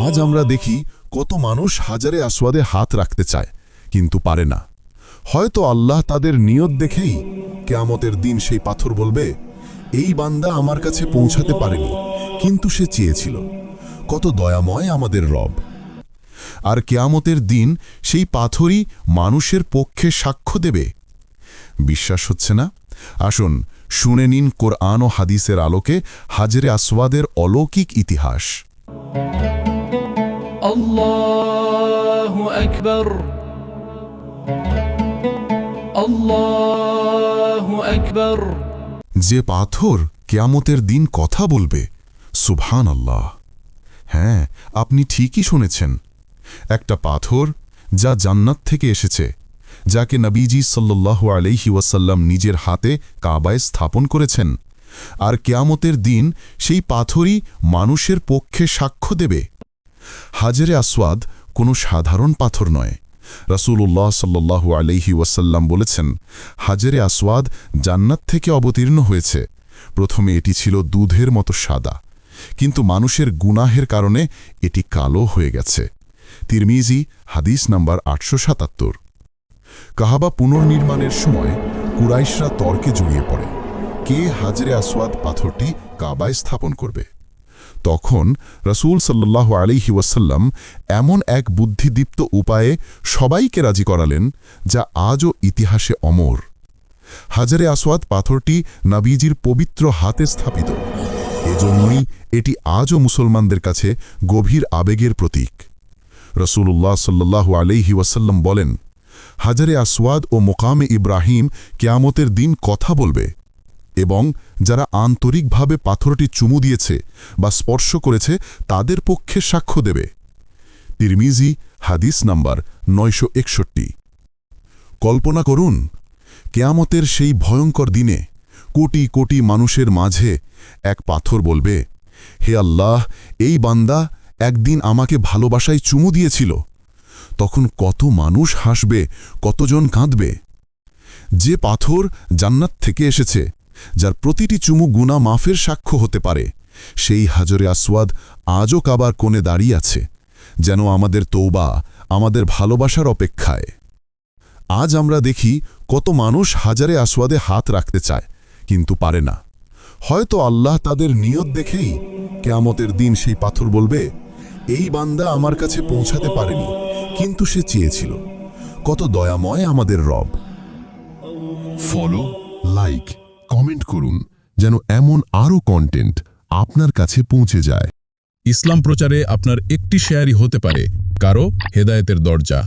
আজ আমরা দেখি কত মানুষ হাজারে আসওয়াদে হাত রাখতে চায় কিন্তু পারে না। হয়তো আল্লাহ তাদের নিয়ত দেখেই কিয়ামতের দিন সেই পাথর বলবে, এই বান্দা আমার কাছে পৌঁছাতে পারেনি কিন্তু সে চেয়েছিল। কত দয়াময় আমাদের রব। আর কিয়ামতের দিন সেই পাথরই মানুষের পক্ষে সাক্ষ্য দেবে। বিশ্বাস হচ্ছে না? আসুন শুনে নিন কোরআন ও হাদিসের আলোকে হাজরে আসওয়াদের অলৌকিক ইতিহাস। আল্লাহু আকবার, আল্লাহু আকবার। যে পাথর কিয়ামতের দিন কথা বলবে, সুবহানাল্লাহ। হ্যাঁ, আপনি ঠিকই শুনেছেন। একটা পাথর যা জান্নাত থেকে এসেছে, যাকে নবীজি সাল্লাল্লাহু আলাইহি ওয়াসাল্লাম নিজের হাতে কাবায় স্থাপন করেছেন। আর কিয়ামতের দিন সেই পাথরই মানুষের পক্ষে সাক্ষ্য দেবে। হাজরে আসওয়াদ কোনো সাধারণ পাথর নয়। রাসূলুল্লাহ সাল্লাল্লাহু আলাইহি ওয়াসাল্লাম বলেছেন, হাজরে আসওয়াদ জান্নাত থেকে অবতীর্ণ হয়েছে। প্রথমে এটি ছিল দুধের মতো সাদা, কিন্তু মানুষের গুনাহের কারণে এটি কালো হয়ে গেছে। তিরমিজি হাদিস নাম্বার 877। কাবা পুনর্নির্মাণের সময় কুরাইশরা তর্কে জড়িয়ে পড়ে, কে হাজরে আসওয়াদ পাথরটি কাবায় স্থাপন করবে। তখন রাসূল সাল্লাল্লাহু আলাইহি ওয়াসাল্লাম এমন এক বুদ্ধিদীপ্ত উপায়ে সবাইকে রাজি করালেন, যা আজও ইতিহাসে অমর। হাজরে আসওয়াদ পাথরটি নবীজির পবিত্র হাতে স্থাপিত। এজন্যই এটি আজও মুসলমানদের কাছে গভীর আবেগের প্রতীক। রাসূলুল্লাহ সাল্লাল্লাহু আলাইহি ওয়াসাল্লাম বলেন, হাজরে আসওয়াদ ও মোকামে ইব্রাহিম কিয়ামতের দিন কথা বলবে, এবং যারা আন্তরিকভাবে পাথরটি চুমু দিয়েছে বা স্পর্শ করেছে তাদের পক্ষে সাক্ষ্য দেবে। তিরমিজি হাদিস নাম্বার 961। কল্পনা করুন, কিয়ামতের সেই ভয়ঙ্কর দিনে কোটি কোটি মানুষের মাঝে এক পাথর বলবে, হে আল্লাহ, এই বান্দা একদিন আমাকে ভালোবাসায় চুমু দিয়েছিল। তখন কত মানুষ হাসবে, কতজন কাঁদবে। যে পাথর জান্নাত থেকে এসেছে, যার প্রতিটি চুমু গুনাহ মাফের সাক্ষ্য হতে পারে, সেই হাজরে আসওয়াদ আজও কাবার কোণে দাঁড়িয়ে আছে, যেন আমাদের তওবা, আমাদের ভালোবাসার অপেক্ষায়। আজ আমরা দেখি কত মানুষ হাজরে আসওয়াদে হাত রাখতে চায় কিন্তু পারে না। হয়তো আল্লাহ তাদের নিয়ত দেখেই কিয়ামতের দিন সেই পাথর বলবে, এই বান্দা আমার কাছে পৌঁছাতে পারেনি কিন্তু সে চেয়েছিল। কত দয়াময় আমাদের রব। ফলো, লাইক, কমেন্ট করুন যেন এমন আরও কন্টেন্ট আপনার কাছে পৌঁছে যায়। ইসলাম প্রচারে আপনার একটি শেয়ারই হতে পারে কারো হেদায়েতের দরজা।